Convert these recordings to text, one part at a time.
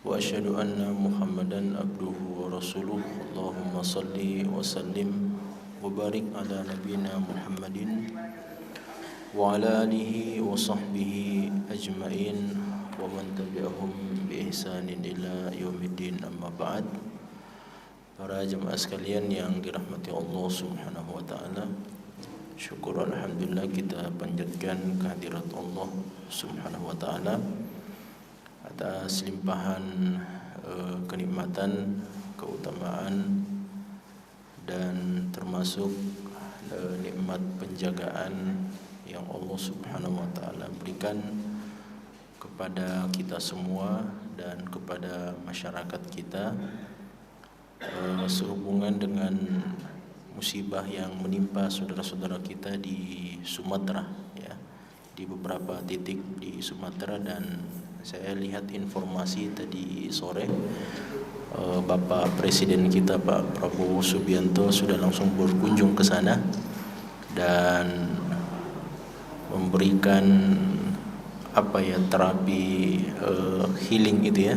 وأشهد أن محمدا عبده ورسوله اللهم صل وسلم وبارك على نبينا محمد وعلى آله وصحبه أجمعين ومن تبعهم بإحسان إلى يوم الدين. أما بعد. Para jemaah sekalian yang dirahmati Allah Subhanahu wa taala, syukur alhamdulillah kita panjatkan kehadirat Allah Subhanahu wa taala atas limpahan kenikmatan, keutamaan dan termasuk nikmat penjagaan yang Allah Subhanahu wa taala berikan kepada kita semua dan kepada masyarakat kita sehubungan dengan musibah yang menimpa saudara-saudara kita di Sumatera, ya, di beberapa titik di Sumatera. Dan saya lihat informasi tadi sore Bapak Presiden kita Pak Prabowo Subianto sudah langsung berkunjung ke sana dan memberikan terapi healing itu,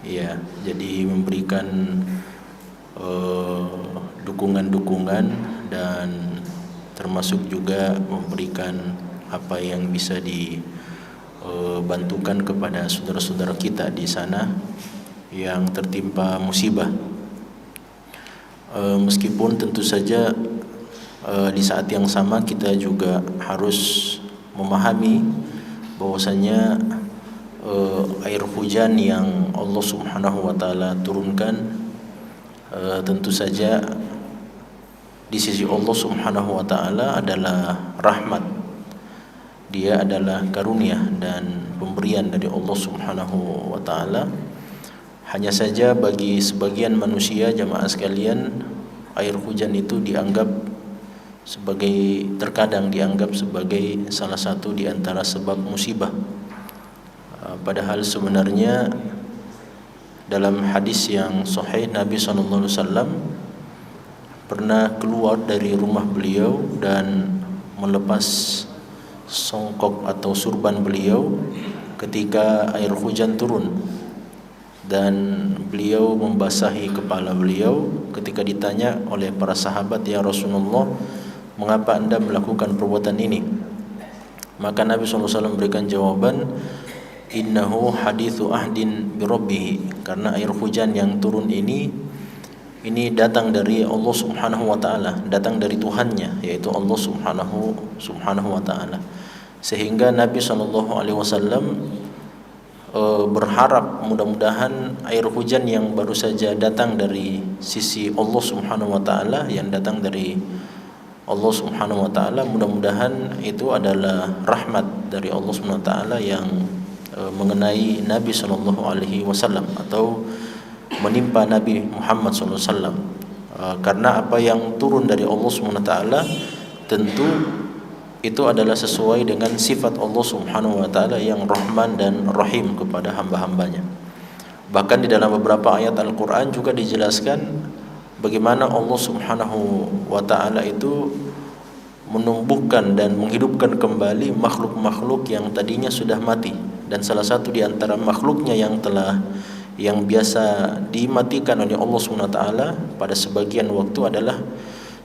ya. Jadi memberikan dukungan-dukungan dan termasuk juga memberikan apa yang bisa dibantukan kepada saudara-saudara kita di sana yang tertimpa musibah. Meskipun tentu saja di saat yang sama kita juga harus memahami bahwasanya air hujan yang Allah Subhanahu wa taala turunkan tentu saja di sisi Allah Subhanahu wa taala adalah rahmat. Dia adalah karunia dan pemberian dari Allah Subhanahu wa taala. Hanya saja bagi sebagian manusia, jamaah sekalian, air hujan itu terkadang dianggap sebagai salah satu di antara sebab musibah. Padahal sebenarnya dalam hadis yang sahih Nabi SAW pernah keluar dari rumah beliau dan melepas songkok atau surban beliau ketika air hujan turun, dan beliau membasahi kepala beliau. Ketika ditanya oleh para sahabat, "Ya Rasulullah, mengapa anda melakukan perbuatan ini?" Maka Nabi SAW memberikan jawaban, "Innahu hadithu ahdin birabbih." Karena air hujan yang turun ini datang dari Allah Subhanahu wa taala, datang dari Tuhannya, yaitu Allah Subhanahu wa taala. Sehingga Nabi SAW berharap mudah-mudahan air hujan yang baru saja datang dari sisi Allah Subhanahu wa taala, yang datang dari Allah Subhanahu wa taala, mudah-mudahan itu adalah rahmat dari Allah Subhanahu wa taala yang mengenai Nabi sallallahu alaihi wasallam atau menimpa Nabi Muhammad sallallahu alaihi wasallam. Karena apa yang turun dari Allah Subhanahu wa taala tentu itu adalah sesuai dengan sifat Allah Subhanahu wa taala yang Rahman dan Rahim kepada hamba-hambanya. Bahkan di dalam beberapa ayat Al-Qur'an juga dijelaskan bagaimana Allah Subhanahu wa taala itu menumbuhkan dan menghidupkan kembali makhluk-makhluk yang tadinya sudah mati. Dan salah satu di antara makhluknya yang biasa dimatikan oleh Allah Subhanahu wa taala pada sebagian waktu adalah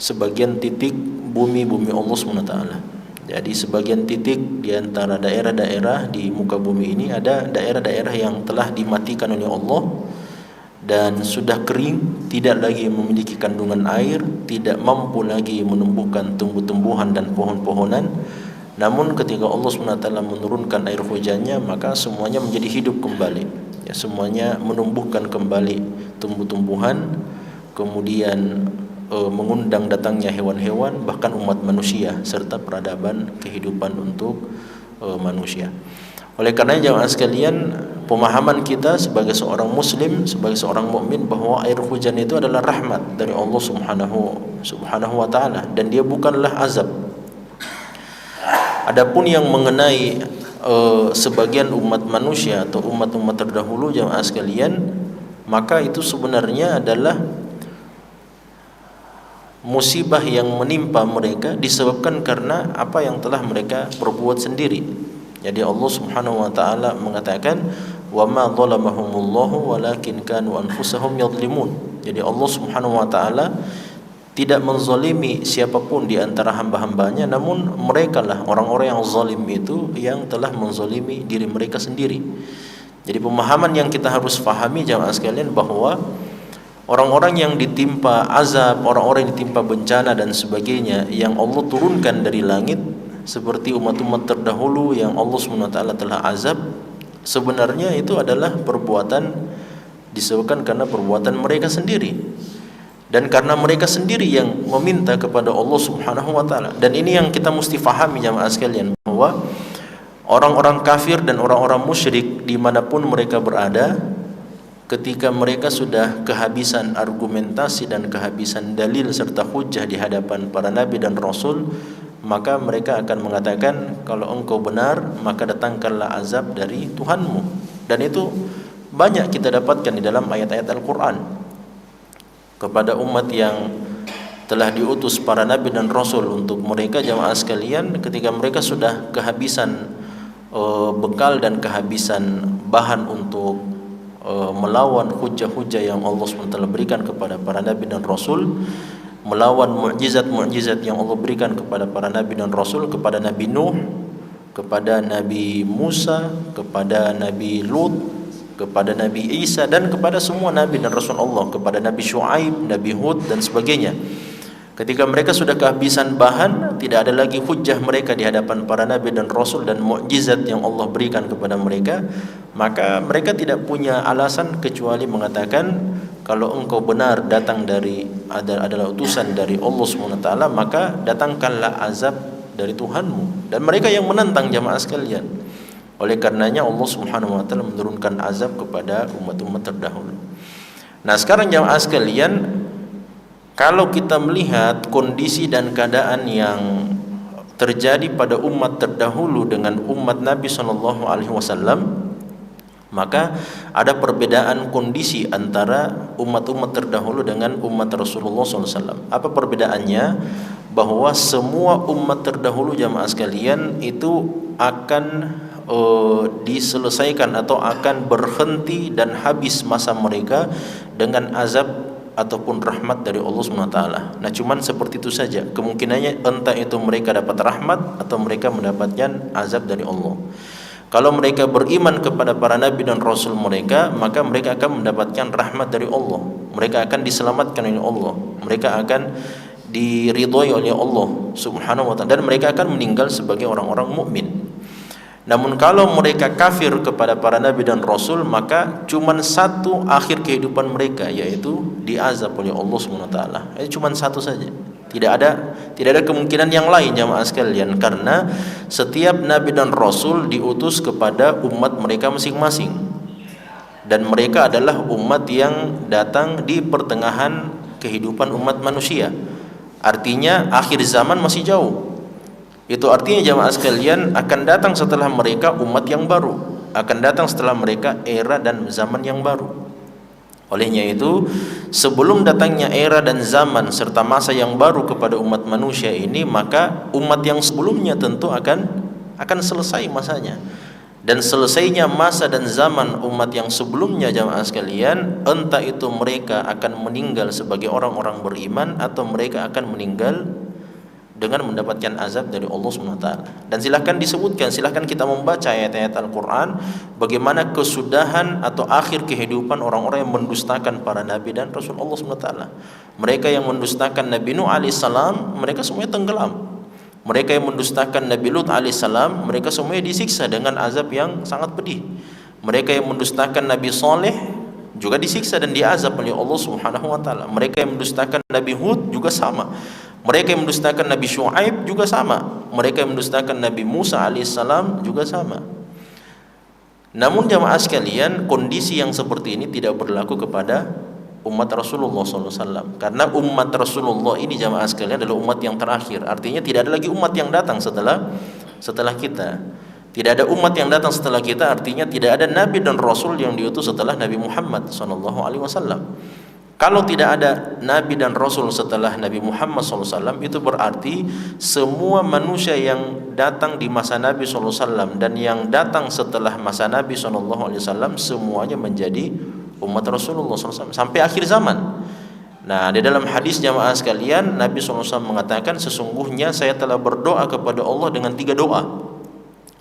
sebagian titik bumi Allah Subhanahu wa taala. Jadi sebagian titik di antara daerah-daerah di muka bumi ini ada daerah-daerah yang telah dimatikan oleh Allah dan sudah kering, tidak lagi memiliki kandungan air, tidak mampu lagi menumbuhkan tumbuh-tumbuhan dan pohon-pohonan. Namun ketika Allah SWT menurunkan air hujannya, maka semuanya menjadi hidup kembali, ya, semuanya menumbuhkan kembali tumbuh-tumbuhan, kemudian mengundang datangnya hewan-hewan, bahkan umat manusia, serta peradaban kehidupan untuk manusia. Oleh karena jemaah sekalian, pemahaman kita sebagai seorang muslim, sebagai seorang mukmin, bahwa air hujan itu adalah rahmat dari Allah Subhanahu wa taala dan dia bukanlah azab. Adapun yang mengenai sebagian umat manusia atau umat-umat terdahulu, jemaah sekalian, maka itu sebenarnya adalah musibah yang menimpa mereka disebabkan karena apa yang telah mereka perbuat sendiri. Jadi Allah Subhanahu wa taala mengatakan, wa ma zalamahumullahu walakin kanu anfusahum yadhlimun. Jadi Allah Subhanahu wa taala tidak menzalimi siapapun di antara hamba-hambanya, namun mereka lah orang-orang yang zalim itu yang telah menzalimi diri mereka sendiri. Jadi pemahaman yang kita harus pahami jamaah sekalian bahwa orang-orang yang ditimpa azab, orang-orang yang ditimpa bencana dan sebagainya yang Allah turunkan dari langit seperti umat-umat terdahulu yang Allah SWT telah azab, sebenarnya itu adalah perbuatan disebabkan karena perbuatan mereka sendiri dan karena mereka sendiri yang meminta kepada Allah Subhanahu wa taala. Dan ini yang kita mesti fahami jamaah sekalian, bahwa orang-orang kafir dan orang-orang musyrik dimanapun mereka berada, ketika mereka sudah kehabisan argumentasi dan kehabisan dalil serta hujjah di hadapan para nabi dan rasul, maka mereka akan mengatakan, kalau engkau benar maka datangkanlah azab dari Tuhanmu. Dan itu banyak kita dapatkan di dalam ayat-ayat Al-Quran kepada umat yang telah diutus para nabi dan rasul untuk mereka jamaah sekalian, ketika mereka sudah kehabisan bekal dan kehabisan bahan untuk melawan hujah-hujah yang Allah SWT berikan kepada para nabi dan rasul, melawan mukjizat-mukjizat yang Allah berikan kepada para nabi dan rasul, kepada Nabi Nuh, kepada Nabi Musa, kepada Nabi Lut, kepada Nabi Isa, dan kepada semua nabi dan rasul Allah, kepada Nabi Syuaib, Nabi Hud dan sebagainya. Ketika mereka sudah kehabisan bahan, tidak ada lagi hujjah mereka di hadapan para nabi dan rasul dan mukjizat yang Allah berikan kepada mereka, maka mereka tidak punya alasan kecuali mengatakan, kalau engkau benar datang dari adalah utusan dari Allah SWT, maka datangkanlah azab dari Tuhanmu. Dan mereka yang menentang jamaah sekalian. Oleh karenanya Allah Subhanahu wa taala menurunkan azab kepada umat-umat terdahulu. Nah, sekarang jamaah sekalian, kalau kita melihat kondisi dan keadaan yang terjadi pada umat terdahulu dengan umat Nabi sallallahu alaihi wasallam, maka ada perbedaan kondisi antara umat-umat terdahulu dengan umat Rasulullah SAW. Apa perbedaannya? Bahwa semua umat terdahulu jamaah sekalian itu akan diselesaikan atau akan berhenti dan habis masa mereka dengan azab ataupun rahmat dari Allah SWT. Nah, cuman seperti itu saja. Kemungkinannya entah itu mereka dapat rahmat atau mereka mendapatkan azab dari Allah. Kalau mereka beriman kepada para nabi dan rasul mereka, maka mereka akan mendapatkan rahmat dari Allah. Mereka akan diselamatkan oleh Allah. Mereka akan diridhoi oleh Allah Subhanahu wa taala, dan mereka akan meninggal sebagai orang-orang mukmin. Namun kalau mereka kafir kepada para nabi dan rasul, maka cuman satu akhir kehidupan mereka, yaitu diazab oleh Allah SWT. Itu cuman satu saja. Tidak ada kemungkinan yang lain jamaah sekalian, karena setiap nabi dan rasul diutus kepada umat mereka masing-masing. Dan mereka adalah umat yang datang di pertengahan kehidupan umat manusia. Artinya akhir zaman masih jauh. Itu artinya jamaah sekalian, akan datang setelah mereka umat yang baru, akan datang setelah mereka era dan zaman yang baru. Olehnya itu, sebelum datangnya era dan zaman serta masa yang baru kepada umat manusia ini, maka umat yang sebelumnya tentu akan selesai masanya. Dan selesainya masa dan zaman umat yang sebelumnya jamaah sekalian, entah itu mereka akan meninggal sebagai orang-orang beriman atau mereka akan meninggal dengan mendapatkan azab dari Allah SWT. Dan silahkan disebutkan, silahkan kita membaca ayat-ayat Al-Quran, bagaimana kesudahan atau akhir kehidupan orang-orang yang mendustakan para nabi dan rasul Allah SWT. Mereka yang mendustakan Nabi Nuh alaihissalam, mereka semuanya tenggelam. Mereka yang mendustakan Nabi Lut alaihissalam, mereka semuanya disiksa dengan azab yang sangat pedih. Mereka yang mendustakan Nabi Saleh juga disiksa dan diazab oleh Allah Subhanahu wa taala. Mereka yang mendustakan Nabi Hud juga sama. Mereka yang mendustakan Nabi Syuaib juga sama. Mereka yang mendustakan Nabi Musa alaihissalam juga sama. Namun jamaah sekalian, kondisi yang seperti ini tidak berlaku kepada umat Rasulullah SAW. Karena umat Rasulullah ini jamaah sekalian adalah umat yang terakhir. Artinya tidak ada lagi umat yang datang setelah kita. Tidak ada umat yang datang setelah kita, artinya tidak ada nabi dan rasul yang diutus setelah Nabi Muhammad SAW. Kalau tidak ada Nabi dan Rasul setelah Nabi Muhammad SAW, itu berarti semua manusia yang datang di masa Nabi SAW dan yang datang setelah masa Nabi SAW semuanya menjadi umat Rasulullah SAW sampai akhir zaman. Nah, di dalam hadis jamaah sekalian, Nabi SAW mengatakan, sesungguhnya saya telah berdoa kepada Allah dengan 3 doa.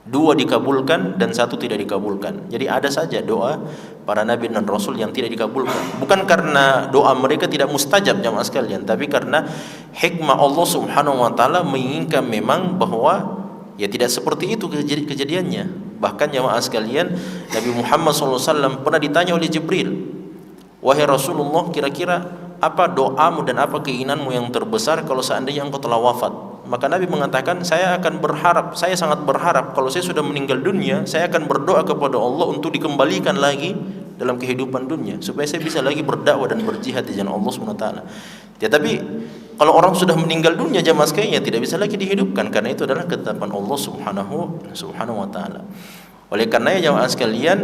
2 dikabulkan dan 1 tidak dikabulkan. Jadi ada saja doa para nabi dan rasul yang tidak dikabulkan. Bukan karena doa mereka tidak mustajab jamaah sekalian, tapi karena hikmah Allah Subhanahu wa taala menginginkan memang bahwa ya tidak seperti itu kejadiannya. Bahkan jamaah sekalian, Nabi Muhammad SAW pernah ditanya oleh Jibril, "Wahai Rasulullah, kira-kira apa doamu dan apa keinginanmu yang terbesar kalau seandainya engkau telah wafat?" Maka Nabi mengatakan, saya sangat berharap kalau saya sudah meninggal dunia, saya akan berdoa kepada Allah untuk dikembalikan lagi dalam kehidupan dunia, supaya saya bisa lagi berdakwah dan berjihad di jalan Allah SWT. Ya, tapi kalau orang sudah meninggal dunia jamaah sekalian, tidak bisa lagi dihidupkan, karena itu adalah ketetapan Allah Subhanahu wa taala. Oleh karenanya jamaah sekalian,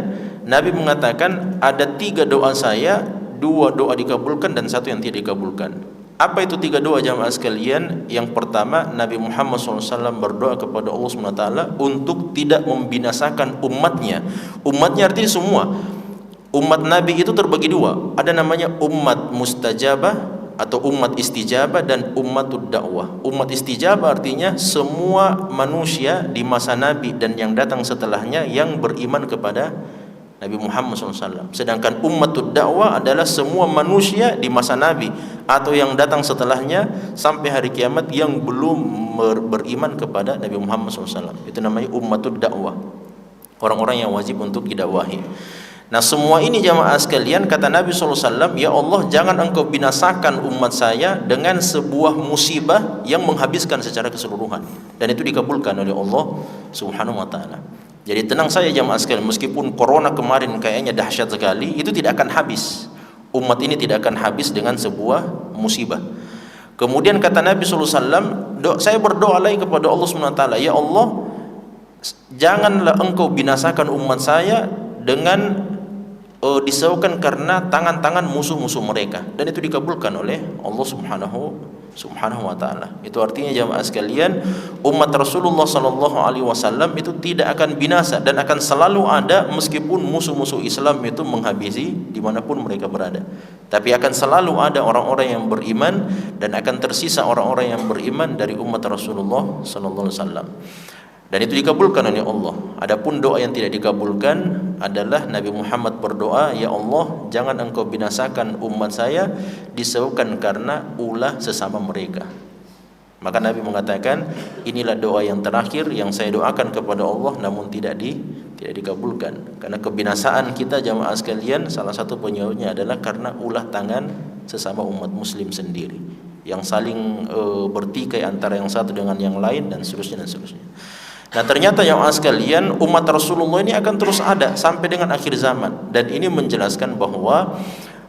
Nabi mengatakan ada 3 doa saya, 2 doa dikabulkan dan 1 yang tidak dikabulkan. Apa itu 3 doa jamaah sekalian? Yang pertama, Nabi Muhammad SAW berdoa kepada Allah SWT untuk tidak membinasakan umatnya. Umatnya artinya semua. Umat Nabi itu terbagi 2. Ada namanya umat mustajabah atau umat istijabah dan umatud dakwah. Umat istijabah artinya semua manusia di masa Nabi dan yang datang setelahnya yang beriman kepada Nabi Muhammad SAW. Sedangkan ummatud dakwah adalah semua manusia di masa Nabi atau yang datang setelahnya sampai hari kiamat yang belum beriman kepada Nabi Muhammad SAW. Itu namanya ummatud dakwah, orang-orang yang wajib untuk didakwahi. Nah, semua ini jamaah sekalian, kata Nabi SAW, ya Allah, jangan engkau binasakan umat saya dengan sebuah musibah yang menghabiskan secara keseluruhan. Dan itu dikabulkan oleh Allah Subhanahu wa taala. Jadi tenang saja jamaah sekalian, meskipun corona kemarin kayaknya dahsyat sekali, itu tidak akan habis. Umat ini tidak akan habis dengan sebuah musibah. Kemudian kata Nabi SAW, saya berdoa lagi kepada Allah SWT, ya Allah, janganlah engkau binasakan umat saya dengan disebabkan karena tangan-tangan musuh-musuh mereka. Dan itu dikabulkan oleh Allah Subhanahu wa taala. Itu artinya jamaah sekalian, umat Rasulullah sallallahu alaihi wasallam itu tidak akan binasa dan akan selalu ada meskipun musuh-musuh Islam itu menghabisi dimanapun mereka berada. Tapi akan selalu ada orang-orang yang beriman dan akan tersisa orang-orang yang beriman dari umat Rasulullah sallallahu alaihi wasallam. Dan itu dikabulkan oleh Allah. Adapun doa yang tidak dikabulkan adalah Nabi Muhammad berdoa, ya Allah, jangan engkau binasakan umat saya disebabkan karena ulah sesama mereka. Maka Nabi mengatakan, inilah doa yang terakhir yang saya doakan kepada Allah, namun tidak dikabulkan. Karena kebinasaan kita jamaah sekalian, salah satu penyebabnya adalah karena ulah tangan sesama umat muslim sendiri, yang saling bertikai antara yang satu dengan yang lain dan seterusnya. Nah, ternyata jamaah sekalian, umat Rasulullah ini akan terus ada sampai dengan akhir zaman. Dan ini menjelaskan bahwa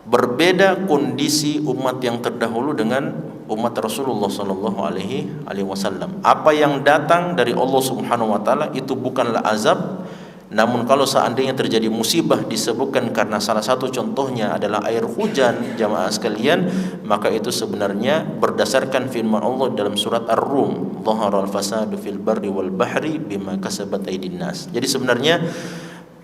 berbeda kondisi umat yang terdahulu dengan umat Rasulullah sallallahu alaihi wasallam. Apa yang datang dari Allah Subhanahu wa taala itu bukanlah azab, namun kalau seandainya terjadi musibah disebabkan karena salah satu contohnya adalah air hujan jamaah sekalian, maka itu sebenarnya berdasarkan firman Allah dalam surat Ar-Rum, dhaharal fasadu fil barri wal bahri bima kasabat aydin nas. Jadi sebenarnya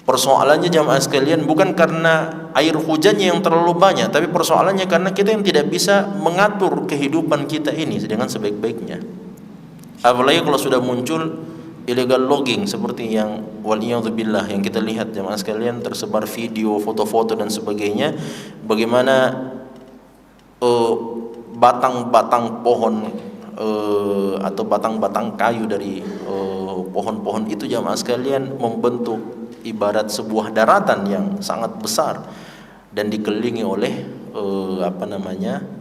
persoalannya jamaah sekalian bukan karena air hujannya yang terlalu banyak, tapi persoalannya karena kita yang tidak bisa mengatur kehidupan kita ini dengan sebaik-baiknya. Apalagi kalau sudah muncul illegal logging seperti yang waliyadzubillah yang kita lihat jamaah sekalian, tersebar video, foto-foto dan sebagainya, bagaimana batang-batang pohon atau batang-batang kayu dari pohon-pohon itu jamaah sekalian membentuk ibarat sebuah daratan yang sangat besar dan dikelilingi oleh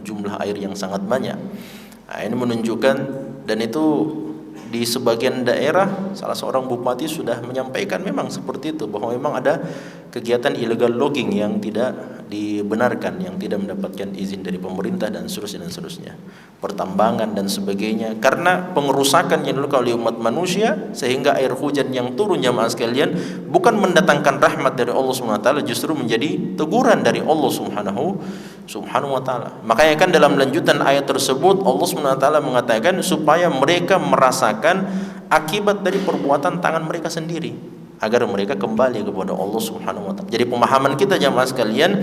jumlah air yang sangat banyak. Nah, ini menunjukkan, dan itu di sebagian daerah salah seorang bupati sudah menyampaikan memang seperti itu, bahwa memang ada kegiatan illegal logging yang tidak dibenarkan, yang tidak mendapatkan izin dari pemerintah dan seterusnya, pertambangan dan sebagainya, karena pengerusakan yang dilakukan oleh umat manusia, sehingga air hujan yang turun jamaah sekalian bukan mendatangkan rahmat dari Allah Subhanahu wa taala, justru menjadi teguran dari Allah Subhanahu wa taala. Makanya kan dalam lanjutan ayat tersebut Allah Subhanahu wa taala mengatakan supaya mereka merasakan akibat dari perbuatan tangan mereka sendiri, agar mereka kembali kepada Allah Subhanahu wa taala. Jadi pemahaman kita jamaah sekalian,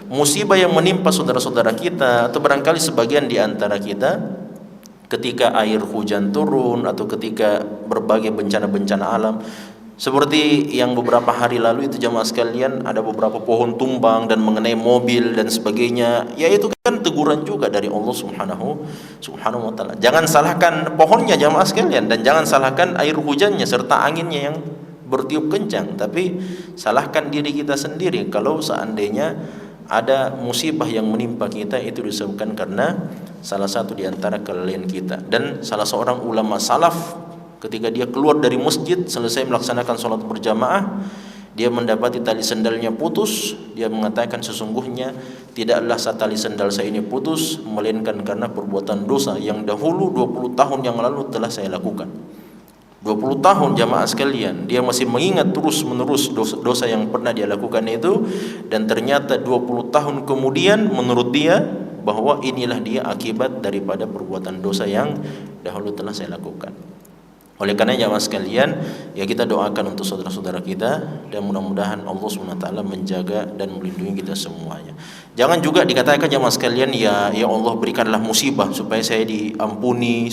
musibah yang menimpa saudara-saudara kita atau barangkali sebagian di antara kita ketika air hujan turun atau ketika berbagai bencana-bencana alam, seperti yang beberapa hari lalu itu jamaah sekalian, ada beberapa pohon tumbang dan mengenai mobil dan sebagainya, ya itu kan teguran juga dari Allah Subhanahu wa taala. Jangan salahkan pohonnya jamaah sekalian, dan jangan salahkan air hujannya serta anginnya yang bertiup kencang, tapi salahkan diri kita sendiri kalau seandainya ada musibah yang menimpa kita itu disebabkan karena salah satu di antara kelalaian kita. Dan salah seorang ulama salaf ketika dia keluar dari masjid selesai melaksanakan sholat berjamaah, dia mendapati tali sendalnya putus. Dia mengatakan sesungguhnya tidaklah tali sendal saya ini putus melainkan karena perbuatan dosa yang dahulu 20 tahun yang lalu telah saya lakukan. 20 tahun jamaah sekalian, dia masih mengingat terus menerus dosa yang pernah dia lakukan itu, dan ternyata 20 tahun kemudian menurut dia bahwa inilah dia akibat daripada perbuatan dosa yang dahulu telah saya lakukan. Oleh karena jamaah sekalian, ya kita doakan untuk saudara-saudara kita, dan mudah-mudahan Allah SWT menjaga dan melindungi kita semuanya. Jangan juga dikatakan jamaah sekalian, ya Allah berikanlah musibah supaya saya diampuni.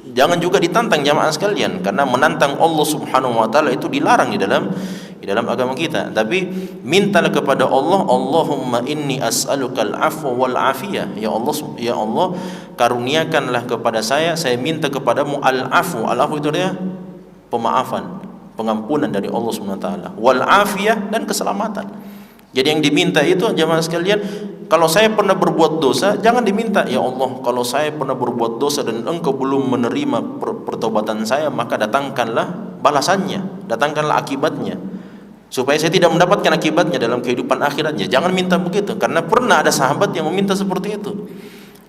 Jangan juga ditantang jamaah sekalian, karena menantang Allah Subhanahu wa taala itu dilarang di dalam agama kita. Tapi mintalah kepada Allah, Allahumma inni as'alukal afwa wal afiyah. Ya Allah, karuniakanlah kepada saya minta kepadamu al-afu. Al-afu itu dia pemaafan, pengampunan dari Allah Subhanahu wa taala. Wal afiyah, dan keselamatan. Jadi yang diminta itu jamaah sekalian, kalau saya pernah berbuat dosa, jangan diminta, ya Allah, kalau saya pernah berbuat dosa dan engkau belum menerima pertobatan saya, maka datangkanlah balasannya, datangkanlah akibatnya, supaya saya tidak mendapatkan akibatnya dalam kehidupan akhiratnya. Jangan minta begitu, karena pernah ada sahabat yang meminta seperti itu.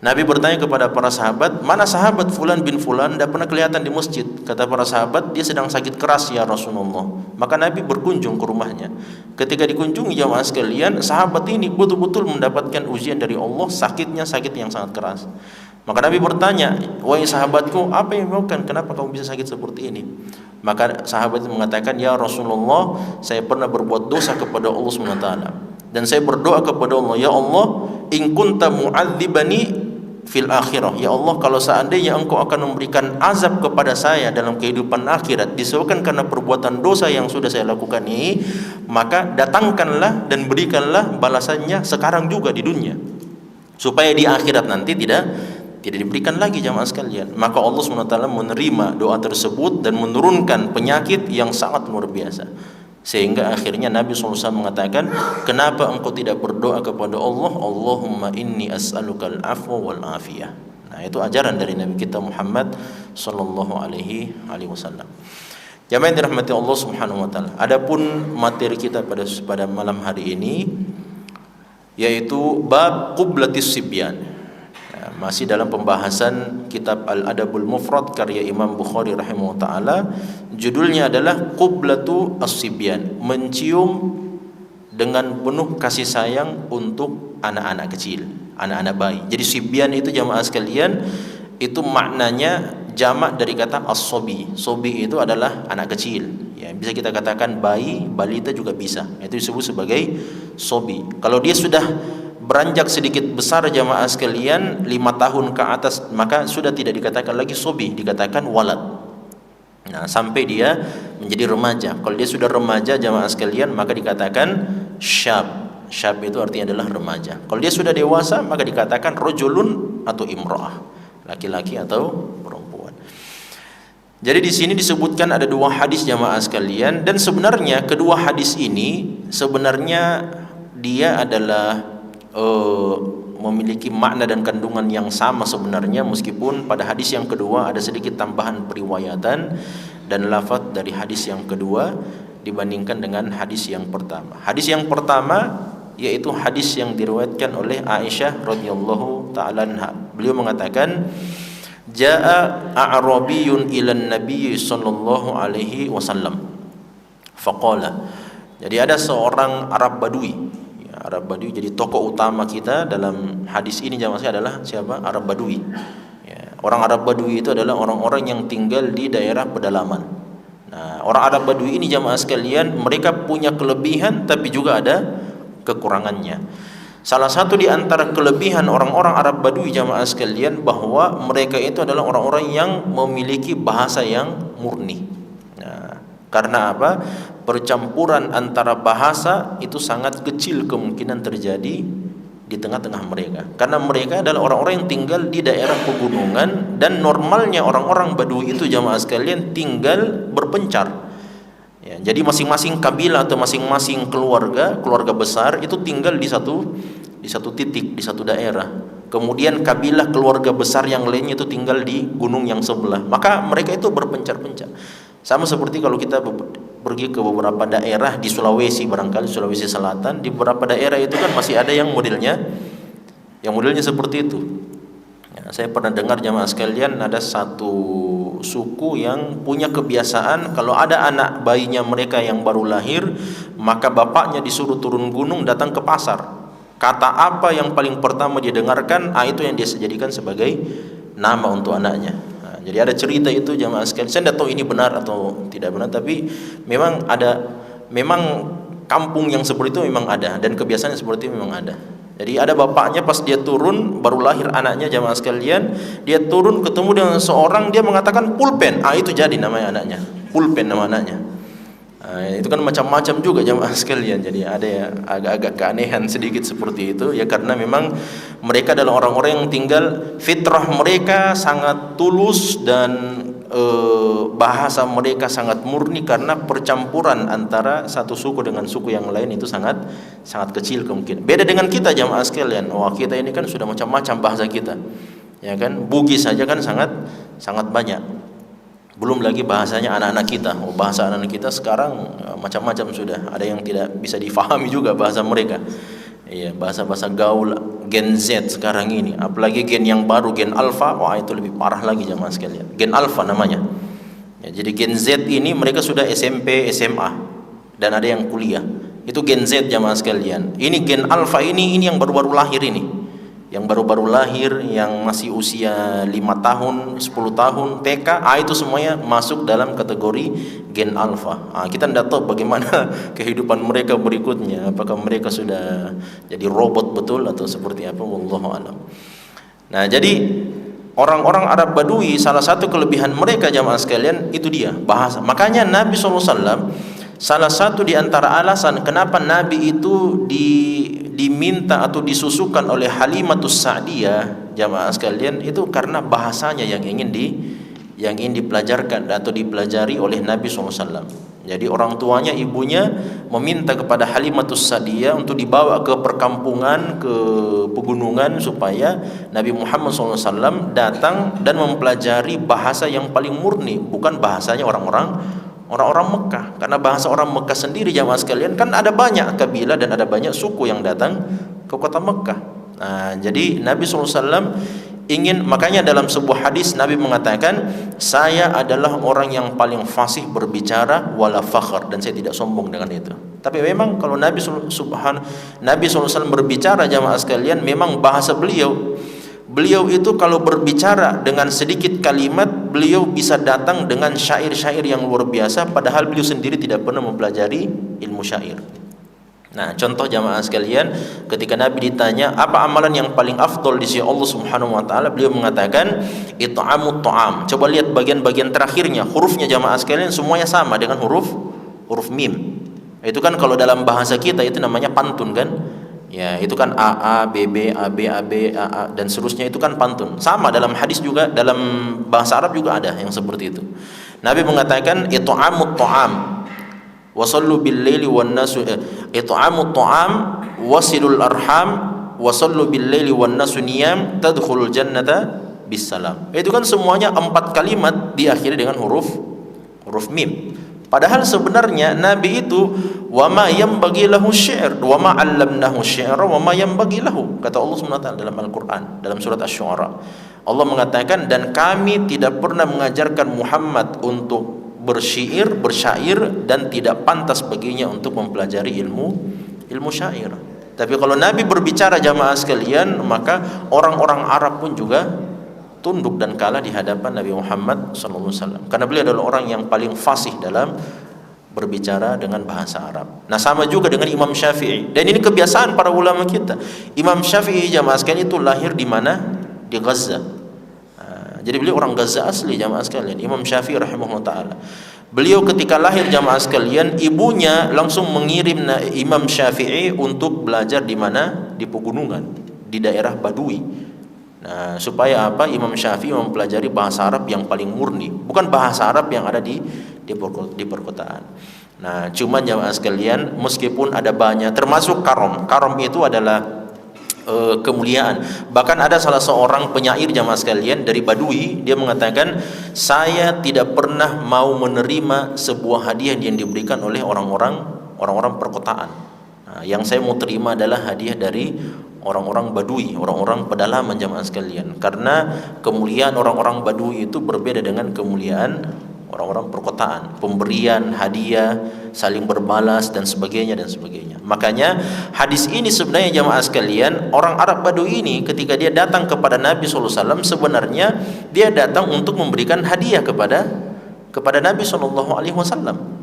Nabi bertanya kepada para sahabat, mana sahabat Fulan bin Fulan, tidak pernah kelihatan di masjid. Kata para sahabat, dia sedang sakit keras ya Rasulullah. Maka Nabi berkunjung ke rumahnya. Ketika dikunjungi jamaah sekalian, sahabat ini betul-betul mendapatkan ujian dari Allah, sakitnya sakit yang sangat keras. Maka Nabi bertanya, wahai sahabatku, apa yang menyebabkan kenapa kamu bisa sakit seperti ini? Maka sahabat itu mengatakan, ya Rasulullah, saya pernah berbuat dosa kepada Allah SWT, dan saya berdoa kepada Allah, ya Allah, in kunta mu'adzibani fil akhirah, ya Allah, kalau seandainya engkau akan memberikan azab kepada saya dalam kehidupan akhirat disebabkan karena perbuatan dosa yang sudah saya lakukan ini, maka datangkanlah dan berikanlah balasannya sekarang juga di dunia, supaya di akhirat nanti tidak diberikan lagi jamaah sekalian. Maka Allah SWT menerima doa tersebut dan menurunkan penyakit yang sangat luar biasa, sehingga akhirnya Nabi SAW mengatakan, kenapa engkau tidak berdoa kepada Allah, Allahumma inni as'alukal afwa wal afiyah. Nah, itu ajaran dari Nabi kita Muhammad sallallahu alaihi wasallam. Jamaah yang dirahmati Allah Subhanahu wa taala. Adapun materi kita pada malam hari ini yaitu bab qublatis sibyan. Masih dalam pembahasan kitab Al-Adabul Mufrad karya Imam Bukhari rahimahullah ta'ala. Judulnya adalah Qublatu as-Sibyan, mencium dengan penuh kasih sayang untuk anak-anak kecil, anak-anak bayi. Jadi sibyan itu jamaah sekalian, itu maknanya jamak dari kata as-sobi. Sobi itu adalah anak kecil, ya, bisa kita katakan bayi, balita juga bisa. Itu disebut sebagai sobi. Kalau dia sudah beranjak sedikit besar jamaah sekalian, 5 tahun ke atas, maka sudah tidak dikatakan lagi sobi, dikatakan walad. Nah, sampai dia menjadi remaja. Kalau dia sudah remaja jamaah sekalian, maka dikatakan syab. Syab itu artinya adalah remaja. Kalau dia sudah dewasa, maka dikatakan rojulun atau imra'ah, laki-laki atau perempuan. Jadi di sini disebutkan ada 2 hadis jamaah sekalian, dan sebenarnya kedua hadis ini sebenarnya dia adalah memiliki makna dan kandungan yang sama sebenarnya, meskipun pada hadis yang kedua ada sedikit tambahan periwayatan dan lafaz dari hadis yang kedua, dibandingkan dengan hadis yang pertama. Hadis yang pertama yaitu hadis yang diriwayatkan oleh Aisyah radhiyallahu taala anha. Beliau mengatakan, "Jaa a'rabiyyun ila an-nabiy sallallahu alaihi wasallam." Faqala. Jadi ada seorang Arab Badui. Ya, Arab Badui jadi tokoh utama kita dalam hadis ini jamaah adalah siapa? Arab Badui. Ya, orang Arab Badui itu adalah orang-orang yang tinggal di daerah pedalaman. Nah, orang Arab Badui ini jamaah sekalian, mereka punya kelebihan tapi juga ada kekurangannya. Salah satu di antara kelebihan orang-orang Arab Badui jamaah sekalian bahwa mereka itu adalah orang-orang yang memiliki bahasa yang murni. Nah, karena apa? Percampuran antara bahasa itu sangat kecil kemungkinan terjadi di tengah-tengah mereka. Karena mereka adalah orang-orang yang tinggal di daerah pegunungan dan normalnya orang-orang Badui itu jamaah sekalian tinggal berpencar. Ya, jadi masing-masing kabilah atau masing-masing keluarga besar itu tinggal di satu titik, di satu daerah. Kemudian kabilah keluarga besar yang lainnya itu tinggal di gunung yang sebelah. Maka mereka itu berpencar-pencar. Sama seperti kalau kita pergi ke beberapa daerah di Sulawesi, barangkali Sulawesi Selatan, di beberapa daerah itu kan masih ada yang modelnya seperti itu. Ya, saya pernah dengar jamaah sekalian ada satu suku yang punya kebiasaan kalau ada anak bayinya mereka yang baru lahir, maka bapaknya disuruh turun gunung datang ke pasar. Kata apa yang paling pertama dia dengarkan, itu yang dia jadikan sebagai nama untuk anaknya. Jadi ada cerita itu jamaah sekalian. Saya tidak tahu ini benar atau tidak benar, tapi memang kampung yang seperti itu memang ada dan kebiasaan yang seperti itu memang ada. Jadi ada bapaknya pas dia turun baru lahir anaknya jamaah sekalian, dia turun ketemu dengan seorang, dia mengatakan pulpen. Itu jadi namanya anaknya. Pulpen nama anaknya. Itu kan macam-macam juga jamaah sekalian. Jadi ada ya agak-agak keanehan sedikit seperti itu ya, karena memang mereka adalah orang-orang yang tinggal, fitrah mereka sangat tulus dan bahasa mereka sangat murni karena percampuran antara satu suku dengan suku yang lain itu sangat kecil kemungkinan. Beda dengan kita jamaah sekalian. Wah, kita ini kan sudah macam-macam bahasa kita. Ya kan? Bugis saja kan sangat banyak. Belum lagi bahasanya anak-anak kita. Bahasa anak-anak kita sekarang macam-macam sudah. Ada yang tidak bisa difahami juga bahasa mereka. Iya, bahasa-bahasa gaul Gen Z sekarang ini. Apalagi gen yang baru, Gen Alpha. Wah, itu lebih parah lagi jamaah sekalian. Gen Alpha namanya. Ya, jadi Gen Z ini mereka sudah SMP, SMA dan ada yang kuliah. Itu Gen Z jamaah sekalian. Ini Gen Alpha ini yang baru-baru lahir ini. Yang baru-baru lahir, yang masih usia 5 tahun, 10 tahun, TK, itu semuanya masuk dalam kategori Gen Alpha. Kita tidak tahu bagaimana kehidupan mereka berikutnya. Apakah mereka sudah jadi robot betul atau seperti apa, wallahu alam. Nah, jadi orang-orang Arab Badui, salah satu kelebihan mereka jamaah sekalian itu dia bahasa. Makanya Nabi SAW, salah satu di antara alasan kenapa Nabi itu diminta atau disusukan oleh Halimatus Sa'diyah jamaah sekalian itu karena bahasanya yang ingin dipelajarkan atau dipelajari oleh Nabi SAW. Jadi orang tuanya, ibunya meminta kepada Halimatus Sa'diyah untuk dibawa ke perkampungan, ke pegunungan supaya Nabi Muhammad SAW datang dan mempelajari bahasa yang paling murni, bukan bahasanya orang-orang Mekah. Karena bahasa orang Mekah sendiri jamaah sekalian kan ada banyak kabilah dan ada banyak suku yang datang ke kota Mekah. Nah, jadi Nabi SAW ingin, makanya dalam sebuah hadis Nabi mengatakan, saya adalah orang yang paling fasih berbicara wala fakhr, dan saya tidak sombong dengan itu. Tapi memang kalau Nabi SAW berbicara jamaah sekalian, memang bahasa Beliau itu kalau berbicara dengan sedikit kalimat, beliau bisa datang dengan syair-syair yang luar biasa, padahal beliau sendiri tidak pernah mempelajari ilmu syair. Nah, contoh jamaah sekalian, ketika Nabi ditanya apa amalan yang paling afdol di sisi Allah Subhanahu wa taala, beliau mengatakan it'amut ta'am. Coba lihat bagian-bagian terakhirnya, hurufnya jamaah sekalian semuanya sama dengan huruf mim. Itu kan kalau dalam bahasa kita itu namanya pantun kan? Ya, itu kan AA, BB, AB, AB, AA dan seterusnya, itu kan pantun. Sama dalam hadis juga, dalam bahasa Arab juga ada yang seperti itu. Nabi mengatakan it'amut ta'am wasallu bil laili wan nasu, it'amut ta'am wasilul arham wasallu bil laili wan nasu niyam tadkhulul jannata bisalam. Itu kan semuanya 4 kalimat diakhiri dengan huruf mim. Padahal sebenarnya Nabi itu wa ma yanbaghi lahu syi'r wa ma 'allamnahu syi'ra wa ma yanbaghi lahu, kata Allah Subhanahu wa taala dalam Al-Qur'an, dalam surat Asy-Syu'ara. Allah mengatakan, dan kami tidak pernah mengajarkan Muhammad untuk bersyair dan tidak pantas baginya untuk mempelajari ilmu syair. Tapi kalau Nabi berbicara jamaah sekalian, maka orang-orang Arab pun juga tunduk dan kalah di hadapan Nabi Muhammad SAW, karena beliau adalah orang yang paling fasih dalam berbicara dengan bahasa Arab. Nah, sama juga dengan Imam Syafi'i, dan ini kebiasaan para ulama kita. Imam Syafi'i jamaah sekalian itu lahir di mana? Di Gaza. Jadi beliau orang Gaza asli jamaah sekalian, Imam Syafi'i rahimahullah ta'ala. Beliau ketika lahir jamaah sekalian, ibunya langsung mengirim Imam Syafi'i untuk belajar di mana? Di pegunungan, di daerah Badui. Nah, supaya apa? Imam Syafi'i mempelajari bahasa Arab yang paling murni, bukan bahasa Arab yang ada di perkotaan. Nah, cuman jamaah sekalian, meskipun ada banyak, termasuk karom itu adalah kemuliaan. Bahkan ada salah seorang penyair jamaah sekalian dari Badui, dia mengatakan, saya tidak pernah mau menerima sebuah hadiah yang diberikan oleh orang-orang perkotaan. Nah, yang saya mau terima adalah hadiah dari orang-orang Badui, orang-orang pedalaman jamaah sekalian. Karena kemuliaan orang-orang Badui itu berbeda dengan kemuliaan orang-orang perkotaan. Pemberian hadiah, saling berbalas dan sebagainya. Makanya hadis ini sebenarnya jamaah sekalian, orang Arab Badui ini ketika dia datang kepada Nabi SAW, sebenarnya dia datang untuk memberikan hadiah kepada Nabi SAW.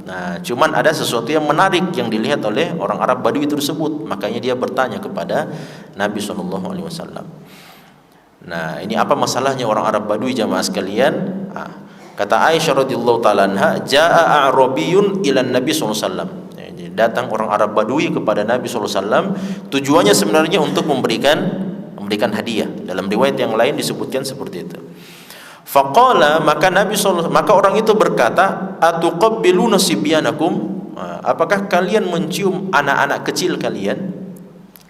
Nah, cuman ada sesuatu yang menarik yang dilihat oleh orang Arab Badui tersebut, makanya dia bertanya kepada Nabi SAW. Nah, ini apa masalahnya orang Arab Badui jamaah sekalian? Kata Aisyah radhiyallahu taala anha, jaa a'rabiyyun ila Nabi SAW. Datang orang Arab Badui kepada Nabi SAW, tujuannya sebenarnya untuk memberikan hadiah. Dalam riwayat yang lain disebutkan seperti itu. Faqala, maka orang itu berkata, atuqabbiluna sibyanakum, apakah kalian mencium anak-anak kecil kalian?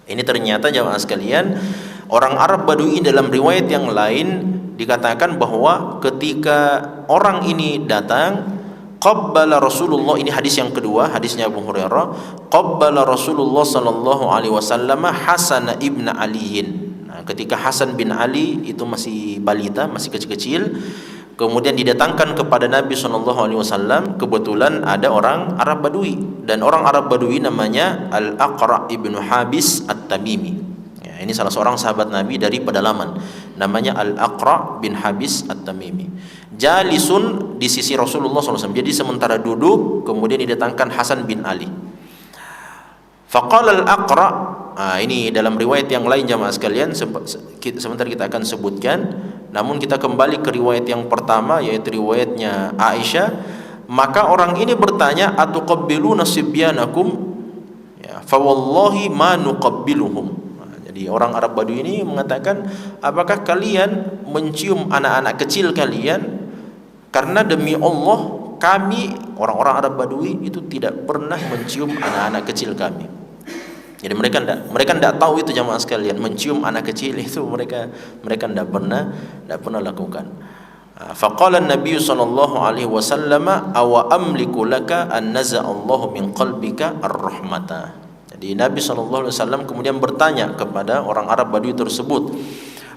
Ini ternyata jamaah sekalian, orang Arab Badui dalam riwayat yang lain dikatakan bahwa ketika orang ini datang, qabbala Rasulullah, ini hadis yang kedua, hadisnya Abu Hurairah, qabbala Rasulullah sallallahu alaihi wasallam Hasan ibn Aliin. Ketika Hasan bin Ali itu masih balita, masih kecil-kecil, kemudian didatangkan kepada Nabi SAW. Kebetulan ada orang Arab Badui, dan orang Arab Badui namanya Al-Aqra' ibn Habis At-Tamimi. Ya, ini salah seorang sahabat Nabi dari pedalaman, namanya Al-Aqra' bin Habis At-Tamimi. Jalisun di sisi Rasulullah SAW. Jadi sementara duduk, kemudian didatangkan Hasan bin Ali. Faqala Al-Aqra', ini dalam riwayat yang lain jamaah sekalian, sebentar kita akan sebutkan. Namun kita kembali ke riwayat yang pertama, yaitu riwayatnya Aisyah. Maka orang ini bertanya, atuqabbiluna sibyanakum? Ya, fa wallahi ma nuqabbiluhum. Jadi orang Arab Badui ini mengatakan, apakah kalian mencium anak-anak kecil kalian? Karena demi Allah, kami orang-orang Arab Badui itu tidak pernah mencium anak-anak kecil kami. Jadi mereka tidak tahu itu jamaah sekalian, mencium anak kecil itu mereka tidak pernah lakukan. Faqala an-nabiy sallallahu alaihi wasallam, aw amliku laka an naza'allahu min qalbika ar-rahmata. Jadi Nabi sallallahu alaihi wasallam kemudian bertanya kepada orang Arab Badui tersebut.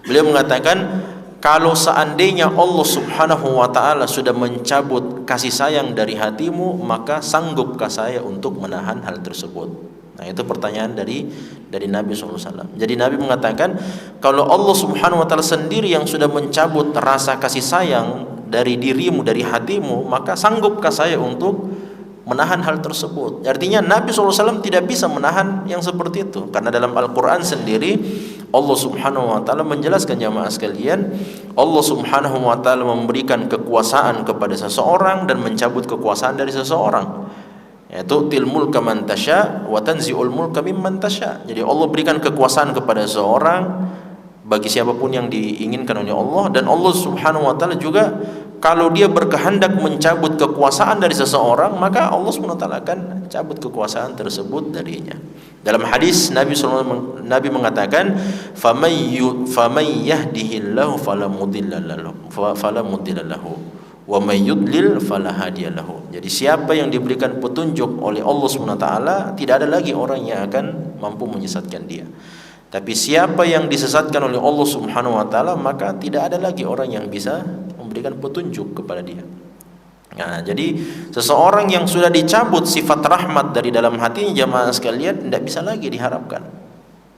Beliau mengatakan, kalau seandainya Allah Subhanahu wa taala sudah mencabut kasih sayang dari hatimu, maka sanggupkah saya untuk menahan hal tersebut? Nah, itu pertanyaan dari Nabi SAW. Jadi Nabi mengatakan, kalau Allah Subhanahu wa taala sendiri yang sudah mencabut rasa kasih sayang dari dirimu, dari hatimu, maka sanggupkah saya untuk menahan hal tersebut? Artinya Nabi SAW tidak bisa menahan yang seperti itu, karena dalam Al-Quran sendiri Allah Subhanahu wa taala menjelaskan jamaah sekalian, Allah Subhanahu wa taala memberikan kekuasaan kepada seseorang dan mencabut kekuasaan dari seseorang. Yaitu til mulka man tasya wa tanzi'ul mulka mimman tasya. Jadi Allah berikan kekuasaan kepada seseorang bagi siapapun yang diinginkan oleh Allah, dan Allah Subhanahu wa taala juga kalau dia berkehendak mencabut kekuasaan dari seseorang, maka Allah Subhanahu wa taala akan cabut kekuasaan tersebut darinya. Dalam hadis Nabi mengatakan, faman yahdihillahu fala mudilla lahu wa may yudlil fala hadiyalahu. Jadi siapa yang diberikan petunjuk oleh Allah Subhanahu wa taala, tidak ada lagi orang yang akan mampu menyesatkan dia. Tapi siapa yang disesatkan oleh Allah Subhanahu wa taala, maka tidak ada lagi orang yang bisa memberikan petunjuk kepada dia. Nah, jadi seseorang yang sudah dicabut sifat rahmat dari dalam hatinya, jamaah sekalian, tidak bisa lagi diharapkan.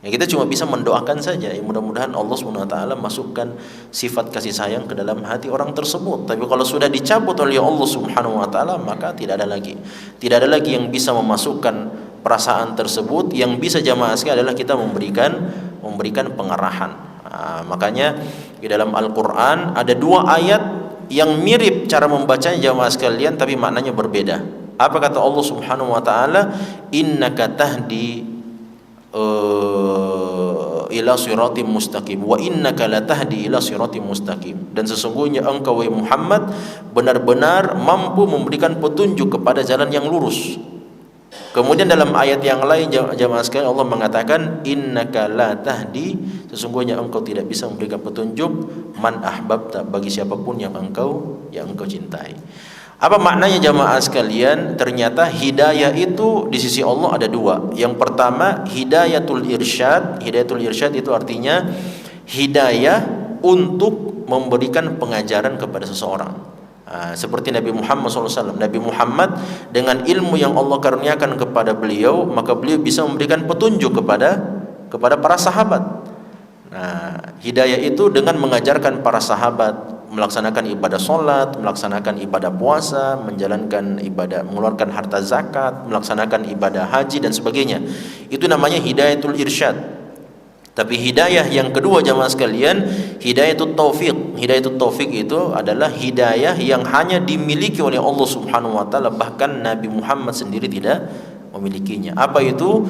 Ya, kita cuma bisa mendoakan saja, ya, mudah-mudahan Allah Subhanahu wa taala masukkan sifat kasih sayang ke dalam hati orang tersebut. Tapi kalau sudah dicabut oleh Allah Subhanahu wa taala, maka tidak ada lagi yang bisa memasukkan perasaan tersebut. Yang bisa jamaah sekalian adalah kita memberikan pengarahan. Nah, makanya di dalam Al-Qur'an ada 2 ayat yang mirip cara membacanya jamaah sekalian, tapi maknanya berbeda. Apa kata Allah Subhanahu wa taala? Innaka tahdi ila siratim mustaqim wa innaka latahdi ila siratim mustaqim. Dan sesungguhnya engkau wahai Muhammad benar-benar mampu memberikan petunjuk kepada jalan yang lurus. Kemudian dalam ayat yang lain jamaah sekalian Allah mengatakan innaka latahdi, sesungguhnya engkau tidak bisa memberikan petunjuk man ahbabta, bagi siapapun yang engkau cintai. Apa maknanya jamaah sekalian? Ternyata hidayah itu di sisi Allah ada 2. Yang pertama hidayatul irsyad. Hidayatul irsyad itu artinya hidayah untuk memberikan pengajaran kepada seseorang. Seperti Nabi Muhammad SAW. Nabi Muhammad dengan ilmu yang Allah karuniakan kepada beliau, maka beliau bisa memberikan petunjuk kepada para sahabat. Nah, hidayah itu dengan mengajarkan para sahabat melaksanakan ibadah sholat, melaksanakan ibadah puasa, menjalankan ibadah, mengeluarkan harta zakat, melaksanakan ibadah haji dan sebagainya. Itu namanya hidayatul irsyad. Tapi hidayah yang kedua jamaah sekalian, hidayatul taufik. Hidayatul taufik itu adalah hidayah yang hanya dimiliki oleh Allah Subhanahu wa taala, bahkan Nabi Muhammad sendiri tidak memilikinya. Apa itu?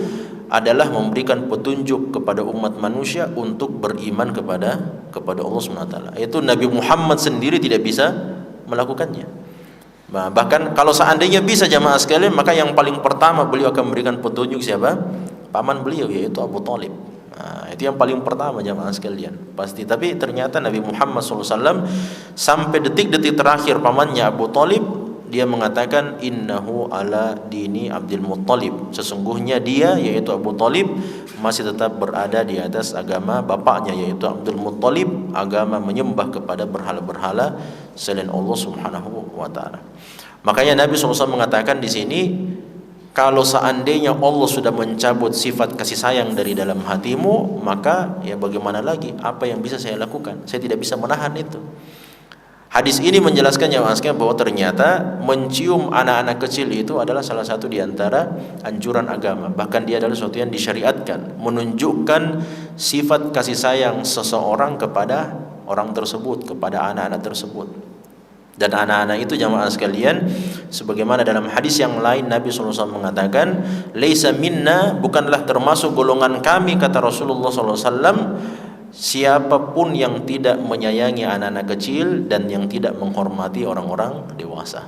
Adalah memberikan petunjuk kepada umat manusia untuk beriman kepada Allah Subhanahu wa taala. Itu Nabi Muhammad sendiri tidak bisa melakukannya. Bahkan kalau seandainya bisa jamaah sekalian, maka yang paling pertama beliau akan memberikan petunjuk siapa? Paman beliau, yaitu Abu Thalib. Itu yang paling pertama jamaah sekalian pasti. Tapi ternyata Nabi Muhammad SAW sampai detik-detik terakhir pamannya Abu Thalib, dia mengatakan innahu ala dini Abdul Muttalib, sesungguhnya dia yaitu Abu Thalib masih tetap berada di atas agama bapaknya yaitu Abdul Muttalib, agama menyembah kepada berhala-berhala selain Allah Subhanahu wa taala. Makanya Nabi SAW mengatakan di sini, kalau seandainya Allah sudah mencabut sifat kasih sayang dari dalam hatimu, maka ya bagaimana lagi, apa yang bisa saya lakukan? Saya tidak bisa menahan itu. Hadis ini menjelaskan bahwa ternyata mencium anak-anak kecil itu adalah salah satu di antara anjuran agama. Bahkan dia adalah sesuatu yang disyariatkan, menunjukkan sifat kasih sayang seseorang kepada orang tersebut, kepada anak-anak tersebut. Dan anak-anak itu jamaah sekalian, sebagaimana dalam hadis yang lain Nabi SAW mengatakan, "Laisa minna", bukanlah termasuk golongan kami, kata Rasulullah SAW, siapapun yang tidak menyayangi anak-anak kecil dan yang tidak menghormati orang-orang dewasa.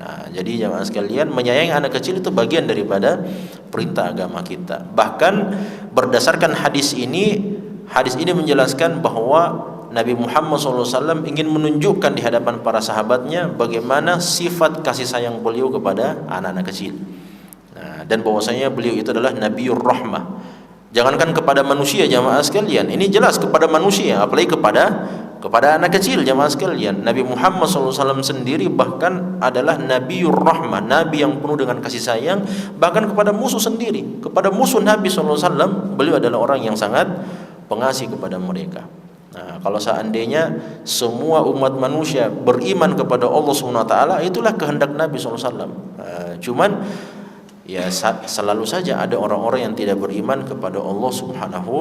Nah, jadi jamaah sekalian, menyayangi anak kecil itu bagian daripada perintah agama kita. Bahkan berdasarkan hadis ini menjelaskan bahwa Nabi Muhammad SAW ingin menunjukkan di hadapan para sahabatnya bagaimana sifat kasih sayang beliau kepada anak-anak kecil. Nah, dan bahwasanya beliau itu adalah Nabiur Rahmah. Jangankan kepada manusia jamaah sekalian, ini jelas kepada manusia, apalagi kepada anak kecil jamaah sekalian. Nabi Muhammad SAW sendiri bahkan adalah Nabiur Rahmah, Nabi yang penuh dengan kasih sayang, bahkan kepada musuh sendiri, kepada musuh Nabi SAW, beliau adalah orang yang sangat pengasih kepada mereka. Nah, kalau seandainya semua umat manusia beriman kepada Allah SWT, itulah kehendak Nabi SAW. Cuman ya selalu saja ada orang-orang yang tidak beriman kepada Allah Subhanahu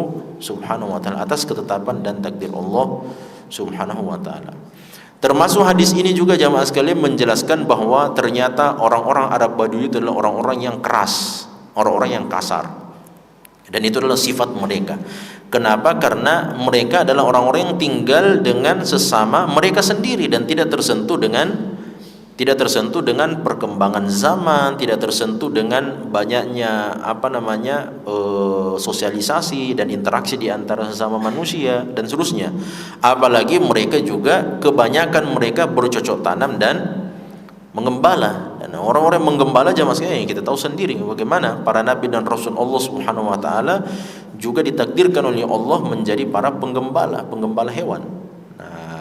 wa taala atas ketetapan dan takdir Allah Subhanahu wa taala. Termasuk hadis ini juga jamaah sekalian menjelaskan bahwa ternyata orang-orang Arab Badui itu adalah orang-orang yang keras, orang-orang yang kasar. Dan itu adalah sifat mereka. Kenapa? Karena mereka adalah orang-orang yang tinggal dengan sesama mereka sendiri dan tidak tersentuh dengan tidak tersentuh dengan perkembangan zaman, tidak tersentuh dengan banyaknya sosialisasi dan interaksi di antara sesama manusia dan seterusnya. Apalagi mereka juga kebanyakan mereka bercocok tanam dan menggembala. Dan orang-orang menggembala jamaah sekalian, kita tahu sendiri bagaimana para nabi dan rasul Allah Subhanahu wa taala juga ditakdirkan oleh Allah menjadi para penggembala hewan.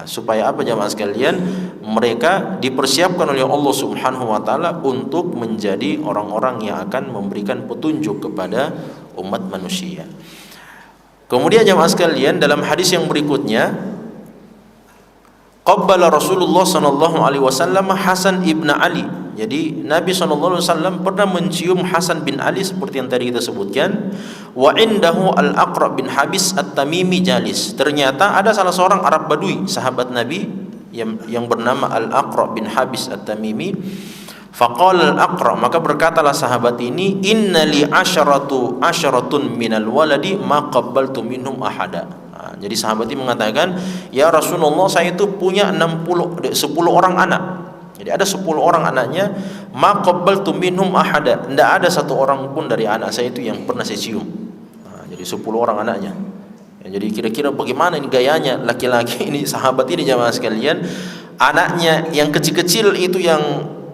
Supaya apa jamaah sekalian? Mereka dipersiapkan oleh Allah Subhanahu wa taala untuk menjadi orang-orang yang akan memberikan petunjuk kepada umat manusia. Kemudian jamaah sekalian, dalam hadis yang berikutnya, qabbala Rasulullah sallallahu alaihi wasallam Hasan ibn Ali. Jadi Nabi sallallahu alaihi wasallam pernah mencium Hasan bin Ali seperti yang tadi kita sebutkan. Wa indahu Al-Aqra bin Habis At-Tamimi jalis. Ternyata ada salah seorang Arab Badui, sahabat Nabi yang bernama Al-Aqra bin Habis At-Tamimi. Faqala Al-Aqra, maka berkatalah sahabat ini, inna li asyaratun minal waladi ma qabbaltu minhum ahada. Jadi sahabat ini mengatakan, ya Rasulullah, saya itu punya 10 orang anak. Jadi ada 10 orang anaknya, ma qabbaltu minhum ahada, tidak ada satu orang pun dari anak saya itu yang pernah saya cium. Jadi 10 orang anaknya. Jadi kira-kira bagaimana ini gayanya laki-laki ini, sahabat ini jamaah sekalian, anaknya yang kecil-kecil itu, yang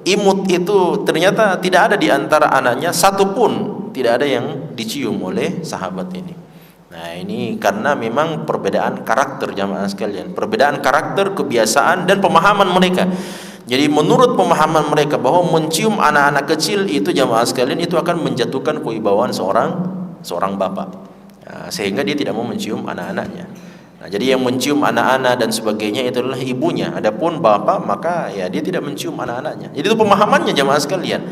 imut itu, ternyata tidak ada di antara anaknya satu pun tidak ada yang dicium oleh sahabat ini. Nah, ini karena memang perbedaan karakter jamaah sekalian, perbedaan karakter, kebiasaan dan pemahaman mereka. Jadi menurut pemahaman mereka bahwa mencium anak-anak kecil itu jamaah sekalian itu akan menjatuhkan kewibawaan seorang bapak. Nah, sehingga dia tidak mau mencium anak-anaknya. Nah, jadi yang mencium anak-anak dan sebagainya itu adalah ibunya. Adapun bapak, maka ya dia tidak mencium anak-anaknya. Jadi itu pemahamannya jamaah sekalian.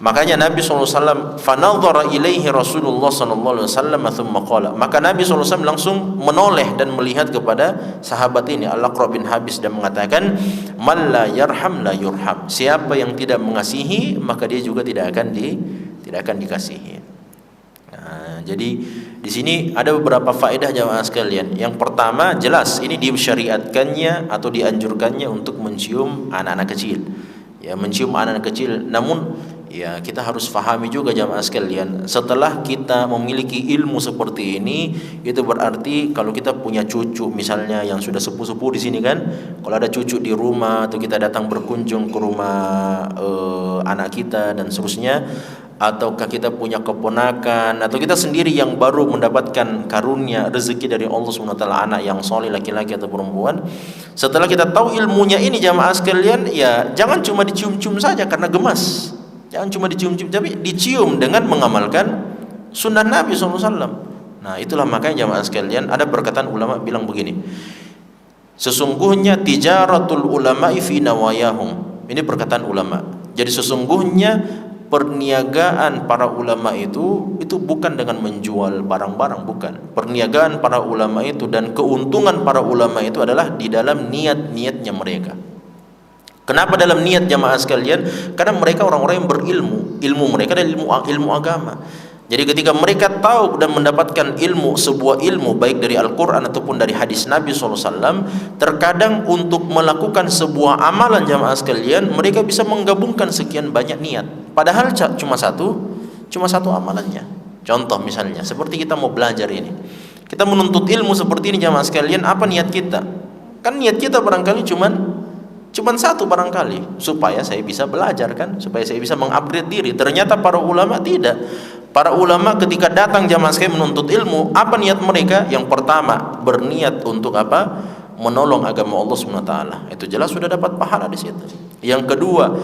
Makanya Nabi SAW, fanadhara ilaihi Rasulullah SAW thumma qala, maka Nabi SAW langsung menoleh dan melihat kepada sahabat ini Al-Aqra bin Habis dan mengatakan, man la yarham la yurham, siapa yang tidak mengasihi maka dia juga tidak akan dikasihi. Nah, jadi di sini ada beberapa faedah jamaah sekalian. Yang pertama, jelas ini disyariatkannya atau dianjurkannya untuk mencium anak-anak kecil. Ya, mencium anak-anak kecil. Namun ya kita harus fahami juga jamaah sekalian, setelah kita memiliki ilmu seperti ini, itu berarti kalau kita punya cucu misalnya yang sudah sepuh-sepuh di sini kan, kalau ada cucu di rumah atau kita datang berkunjung ke rumah anak kita dan seterusnya, ataukah kita punya keponakan atau kita sendiri yang baru mendapatkan karunia rezeki dari Allah SWT, anak yang soleh laki-laki atau perempuan, setelah kita tahu ilmunya ini jamaah sekalian, ya jangan cuma dicium-cium saja karena gemas. Jangan cuma dicium-cium, tapi dicium dengan mengamalkan sunnah Nabi SAW. Nah, itulah makanya jamaah sekalian, ada perkataan ulama bilang begini, sesungguhnya tijaratul ulama'i fi nawayahum. Ini perkataan ulama. Jadi sesungguhnya perniagaan para ulama itu bukan dengan menjual barang-barang, bukan. Perniagaan para ulama itu dan keuntungan para ulama itu adalah di dalam niat-niatnya mereka. Kenapa dalam niat jamaah sekalian? Karena mereka orang-orang yang berilmu, ilmu mereka adalah ilmu agama. Jadi ketika mereka tahu dan mendapatkan sebuah ilmu baik dari Al-Quran ataupun dari hadis Nabi SAW, terkadang untuk melakukan sebuah amalan jamaah sekalian, mereka bisa menggabungkan sekian banyak niat. Padahal cuma satu amalannya. Contoh misalnya, seperti kita mau belajar ini, kita menuntut ilmu seperti ini jamaah sekalian, apa niat kita? Kan niat kita barangkali cuman satu barangkali, supaya saya bisa belajar kan, supaya saya bisa mengupgrade diri. Ternyata para ulama tidak. Para ulama ketika datang jamaah sekalian menuntut ilmu, apa niat mereka? Yang pertama, berniat untuk apa? Menolong agama Allah SWT. Itu jelas sudah dapat pahala di situ. Yang kedua,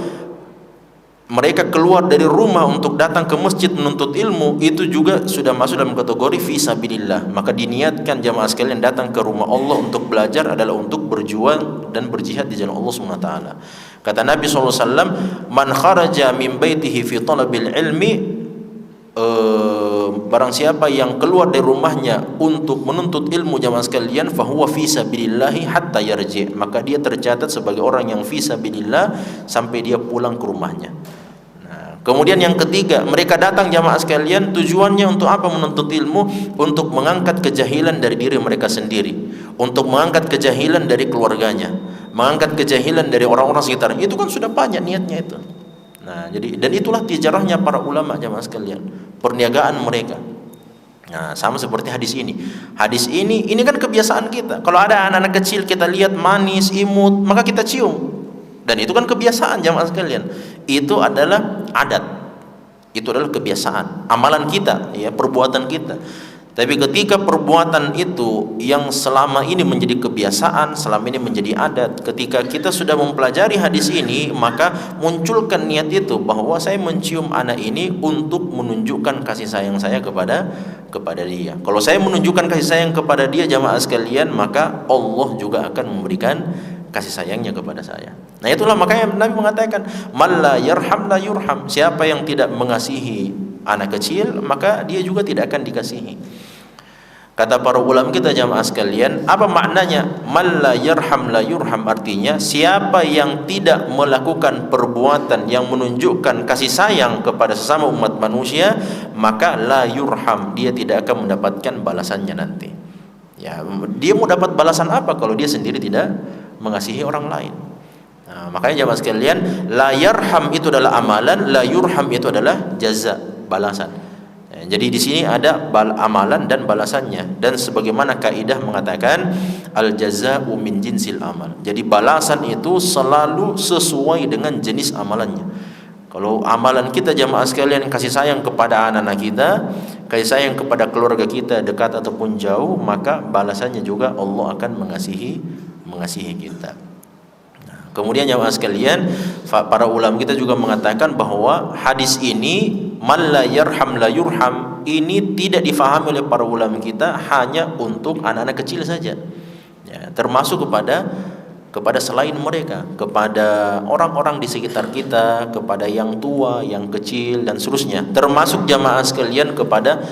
mereka keluar dari rumah untuk datang ke masjid menuntut ilmu, itu juga sudah masuk dalam kategori fi sabilillah. Maka diniatkan jamaah sekalian datang ke rumah Allah untuk belajar adalah untuk berjuang dan berjihad di jalan Allah SWT. Kata Nabi SAW, man kharaja min baitihi fi talabil ilmi, barang siapa yang keluar dari rumahnya untuk menuntut ilmu jamaah sekalian, fahuwa fi sabilillahi hatta yarji', maka dia tercatat sebagai orang yang fi sabilillah sampai dia pulang ke rumahnya. Nah, kemudian yang ketiga, mereka datang jamaah sekalian tujuannya untuk apa menuntut ilmu? Untuk mengangkat kejahilan dari diri mereka sendiri, untuk mengangkat kejahilan dari keluarganya. mengangkat kejahilan dari orang-orang sekitar, itu kan sudah banyak niatnya itu. Nah, jadi dan itulah tijarahnya para ulama jamaah sekalian, perniagaan mereka. Nah, sama seperti hadis ini. Hadis ini kan kebiasaan kita. Kalau ada anak-anak kecil kita lihat manis, imut, maka kita cium. Dan itu kan kebiasaan jamaah sekalian. Itu adalah adat. Itu adalah kebiasaan, amalan kita, ya, perbuatan kita. Tapi ketika perbuatan itu yang selama ini menjadi kebiasaan, selama ini menjadi adat, ketika kita sudah mempelajari hadis ini, maka munculkan niat itu bahwa saya mencium anak ini untuk menunjukkan kasih sayang saya kepada dia. Kalau saya menunjukkan kasih sayang kepada dia jamaah sekalian, maka Allah juga akan memberikan kasih sayangnya kepada saya. Nah, itulah makanya Nabi mengatakan, "Man la yarham la yurham." Siapa yang tidak mengasihi anak kecil, maka dia juga tidak akan dikasihi. Kata para ulama kita jamaah sekalian, apa maknanya man la yarham la yurham? Artinya siapa yang tidak melakukan perbuatan yang menunjukkan kasih sayang kepada sesama umat manusia, maka la yurham, dia tidak akan mendapatkan balasannya nanti. Ya, dia mau dapat balasan apa kalau dia sendiri tidak mengasihi orang lain? Nah, makanya jamaah sekalian, la yarham itu adalah amalan, la yurham itu adalah jaza, balasan. Jadi di sini ada amalan dan balasannya, dan sebagaimana kaidah mengatakan al jazaa'u min jinsil amal. Jadi balasan itu selalu sesuai dengan jenis amalannya. Kalau amalan kita jamaah sekalian kasih sayang kepada anak-anak kita, kasih sayang kepada keluarga kita dekat ataupun jauh, maka balasannya juga Allah akan mengasihi kita. Kemudian jamaah sekalian, para ulama kita juga mengatakan bahwa hadis ini man la yarham la yurham ini tidak difahami oleh para ulama kita hanya untuk anak-anak kecil saja. Ya, termasuk kepada selain mereka, kepada orang-orang di sekitar kita, kepada yang tua, yang kecil dan seterusnya. Termasuk jamaah sekalian kepada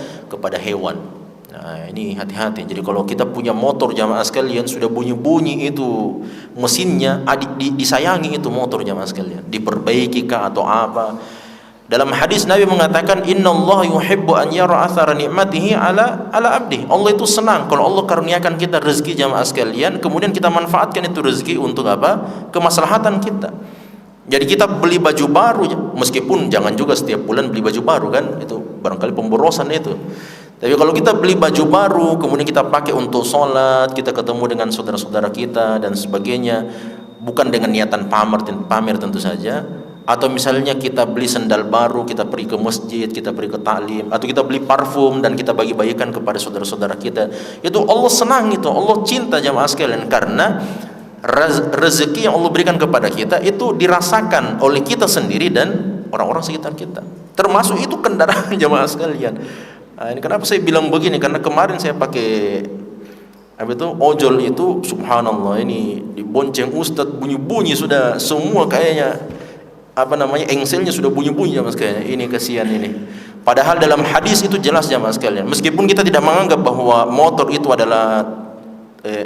hewan. Nah, ini hati-hati. Jadi kalau kita punya motor jamaah sekalian sudah bunyi-bunyi itu mesinnya, disayangi itu motor jamaah sekalian, diperbaiki kah atau apa. Dalam hadis Nabi mengatakan innallaha yuhibbu an yara athara ni'matihi ala abdi. Allah itu senang kalau Allah karuniakan kita rezeki jamaah sekalian, kemudian kita manfaatkan itu rezeki untuk apa? Kemaslahatan kita. Jadi kita beli baju baru, meskipun jangan juga setiap bulan beli baju baru kan, itu barangkali pemborosan itu. Tapi kalau kita beli baju baru, kemudian kita pakai untuk sholat, kita ketemu dengan saudara-saudara kita dan sebagainya, bukan dengan niatan pamer tentu saja. Atau misalnya kita beli sandal baru, kita pergi ke masjid, kita pergi ke taklim, atau kita beli parfum dan kita bagi-bagikan kepada saudara-saudara kita, itu Allah senang, itu Allah cinta jamaah sekalian, karena rezeki yang Allah berikan kepada kita itu dirasakan oleh kita sendiri dan orang-orang sekitar kita. Termasuk itu kendaraan jamaah sekalian. Nah, ini kenapa saya bilang begini, karena kemarin saya pakai ojol itu, subhanallah, ini dibonceng ustadz bunyi-bunyi sudah semua kayaknya engselnya sudah bunyi-bunyi jamaah sekalian. Ini kasihan ini. Padahal dalam hadis itu jelas jamaah sekalian. Meskipun kita tidak menganggap bahwa motor itu adalah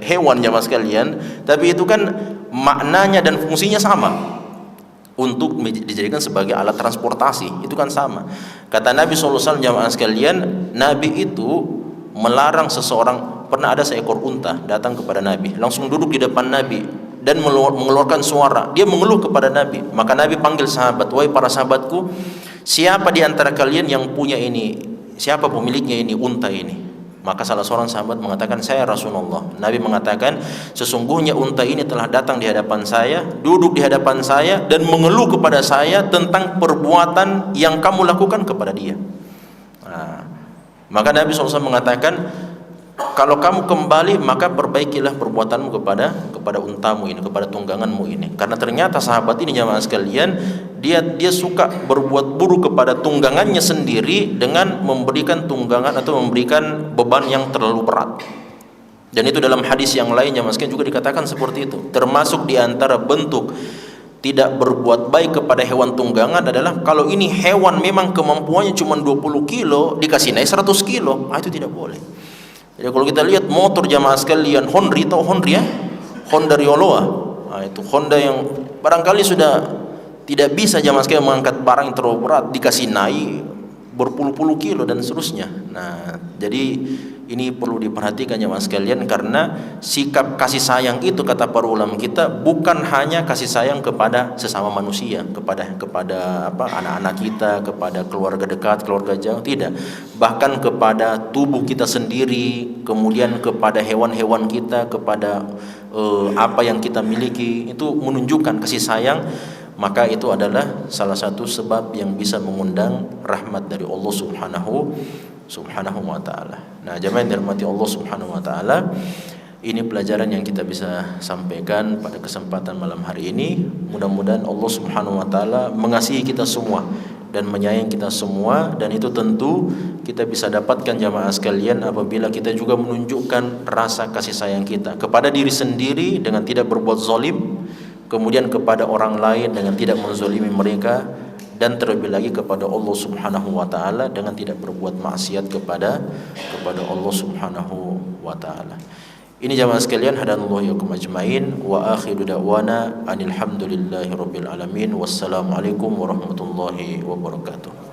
hewan jamaah sekalian, tapi itu kan maknanya dan fungsinya sama. Untuk dijadikan sebagai alat transportasi, itu kan sama. Kata Nabi SAW jamaah sekalian, Nabi itu melarang seseorang. Pernah ada seekor unta datang kepada Nabi, langsung duduk di depan Nabi dan mengeluarkan suara. Dia mengeluh kepada Nabi. Maka Nabi panggil sahabat, wahai para sahabatku, siapa di antara kalian yang punya ini? Siapa pemiliknya ini unta ini? Maka salah seorang sahabat mengatakan, saya Rasulullah. Nabi mengatakan, sesungguhnya unta ini telah datang di hadapan saya, duduk di hadapan saya dan mengeluh kepada saya tentang perbuatan yang kamu lakukan kepada dia. Nah, maka Nabi SAW mengatakan, kalau kamu kembali maka perbaikilah perbuatanmu kepada untamu ini, kepada tungganganmu ini. Karena ternyata sahabat ini jamaah sekalian, dia suka berbuat buruk kepada tunggangannya sendiri dengan memberikan tunggangan atau memberikan beban yang terlalu berat. Dan itu dalam hadis yang lain jamaah sekalian juga dikatakan seperti itu. Termasuk di antara bentuk tidak berbuat baik kepada hewan tunggangan adalah kalau ini hewan memang kemampuannya cuma 20 kilo dikasih naik 100 kilo, itu tidak boleh. Jadi kalau kita lihat motor jamaah sekalian, Honda Rioloa, itu Honda yang barangkali sudah tidak bisa jamaah sekalian mengangkat barang yang terlalu berat, dikasih naik berpuluh-puluh kilo dan seterusnya. Nah, jadi Ini perlu diperhatikan jemaah sekalian, karena sikap kasih sayang itu kata para ulama kita bukan hanya kasih sayang kepada sesama manusia, kepada anak-anak kita, kepada keluarga dekat, keluarga jauh, tidak. Bahkan kepada tubuh kita sendiri, kemudian kepada hewan-hewan kita, kepada apa yang kita miliki, itu menunjukkan kasih sayang. Maka itu adalah salah satu sebab yang bisa mengundang rahmat dari Allah Subhanahu wa ta'ala. Nah, jemaah yang dirahmati Allah Subhanahu wa ta'ala, ini pelajaran yang kita bisa sampaikan pada kesempatan malam hari ini. Mudah-mudahan Allah Subhanahu wa ta'ala mengasihi kita semua dan menyayangi kita semua, dan itu tentu kita bisa dapatkan jamaah sekalian apabila kita juga menunjukkan rasa kasih sayang kita kepada diri sendiri dengan tidak berbuat zalim, kemudian kepada orang lain dengan tidak menzalimi mereka, dan terlebih lagi kepada Allah Subhanahu wa ta'ala dengan tidak berbuat maksiat kepada Allah Subhanahu wa ta'ala. Ini jamaah sekalian, hadanallahu yakum ajmain, wa akhiru da'wana anil hamdulillahi rabbil alamin, wassalamualaikum warahmatullahi wabarakatuh.